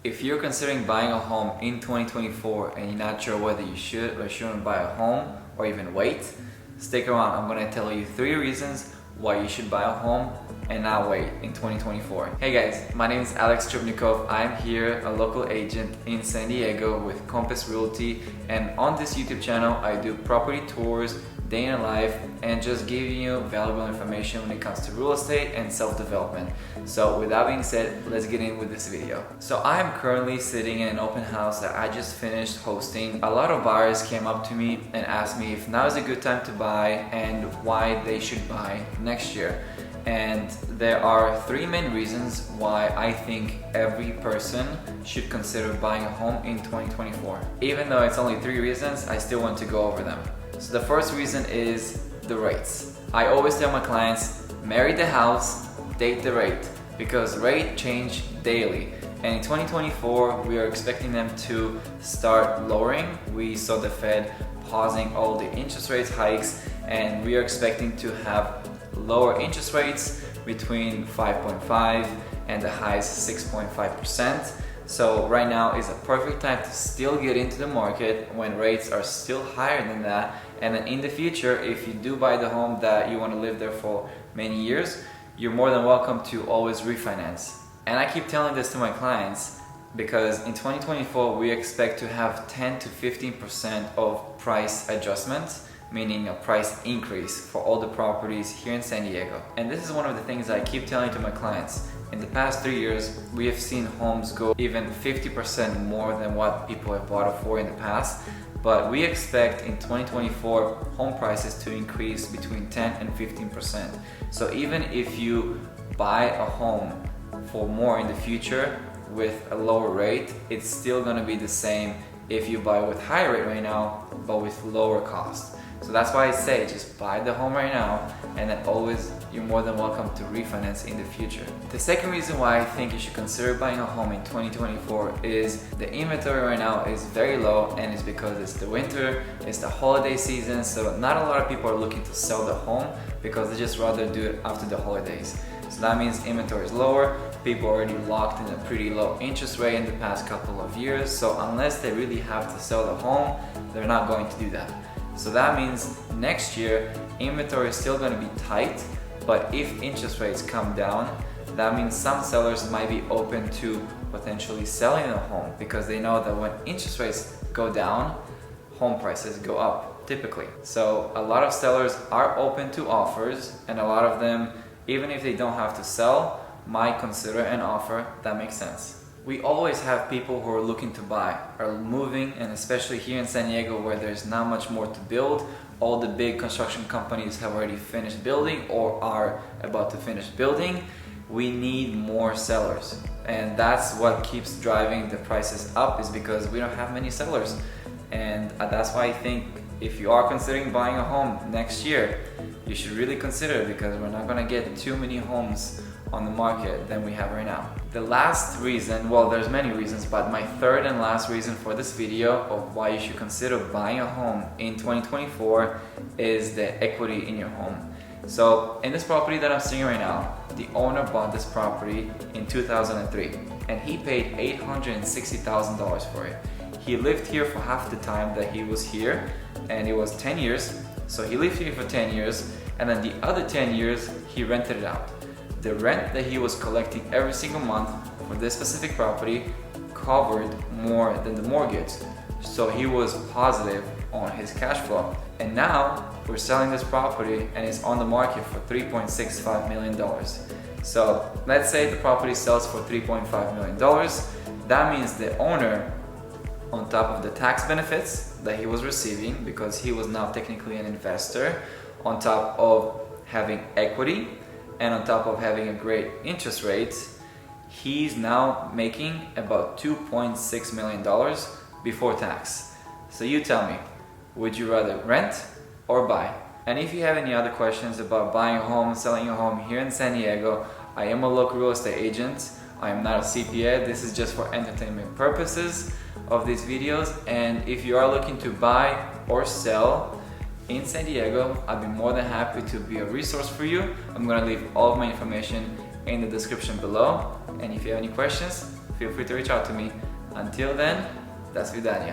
If you're considering buying a home in 2024 and you're not sure whether you should or shouldn't buy a home or even wait, stick around. I'm going to tell you 3 reasons why you should buy a home and not wait in 2024. Hey guys, my name is Alex Trubnikov. I'm here, a local agent in San Diego with Compass Realty, and on this YouTube channel I do property tours, day in a life, and just giving you valuable information when it comes to real estate and self-development. So with that being said, let's get in with this video. So I am currently sitting in an open house that I just finished hosting. A lot of buyers came up to me and asked me if now is a good time to buy and why they should buy next year. And there are 3 main reasons why I think every person should consider buying a home in 2024. Even though it's only 3 reasons, I still want to go over them. So the first reason is the rates. I always tell my clients, marry the house, date the rate, because rate change daily. And in 2024, we are expecting them to start lowering. We saw the Fed pausing all the interest rates hikes, and we are expecting to have lower interest rates between 5.5 and the highest 6.5%. So right now is a perfect time to still get into the market when rates are still higher than that. And then in the future, if you do buy the home that you want to live there for many years, you're more than welcome to always refinance. And I keep telling this to my clients because in 2024, we expect to have 10 to 15% of price adjustments, meaning a price increase for all the properties here in San Diego. And this is one of the things I keep telling to my clients. In the past 3 years, we have seen homes go even 50% more than what people have bought it for in the past. But we expect in 2024 home prices to increase between 10 and 15%. So even if you buy a home for more in the future with a lower rate, it's still gonna be the same if you buy with higher rate right now, but with lower cost. So that's why I say just buy the home right now, and then always you're more than welcome to refinance in the future. The second reason why I think you should consider buying a home in 2024 is the inventory right now is very low, and it's because it's the winter, it's the holiday season, so not a lot of people are looking to sell the home because they just rather do it after the holidays. So that means inventory is lower, people are already locked in a pretty low interest rate in the past couple of years, so unless they really have to sell the home, they're not going to do that. So that means next year, inventory is still going to be tight, but if interest rates come down, that means some sellers might be open to potentially selling a home because they know that when interest rates go down, home prices go up typically. So a lot of sellers are open to offers, and a lot of them, even if they don't have to sell, might consider an offer that makes sense. We always have people who are looking to buy, are moving, and especially here in San Diego where there's not much more to build. All the big construction companies have already finished building or are about to finish building. We need more sellers, and that's what keeps driving the prices up, is because we don't have many sellers. And that's why I think if you are considering buying a home next year, you should really consider it, because we're not going to get too many homes on the market than we have right now. The last reason, well, there's many reasons, but my third and last reason for this video of why you should consider buying a home in 2024 is the equity in your home. So in this property that I'm seeing right now, the owner bought this property in 2003 and he paid $860,000 for it. He lived here for half the time that he was here, and it was 10 years. So he lived here for 10 years, and then the other 10 years he rented it out. The rent that he was collecting every single month for this specific property covered more than the mortgage. So he was positive on his cash flow. And now we're selling this property and it's on the market for $3.65 million. So let's say the property sells for $3.5 million. That means the owner, on top of the tax benefits that he was receiving, because he was now technically an investor, on top of having equity, and on top of having a great interest rate, he's now making about $2.6 million before tax. So you tell me, would you rather rent or buy? And if you have any other questions about buying a home, selling a home here in San Diego, I am a local real estate agent. I am not a CPA. This is just for entertainment purposes of these videos. And if you are looking to buy or sell in San Diego, I'd be more than happy to be a resource for you. I'm gonna leave all of my information in the description below. And if you have any questions, feel free to reach out to me. Until then, до свидания.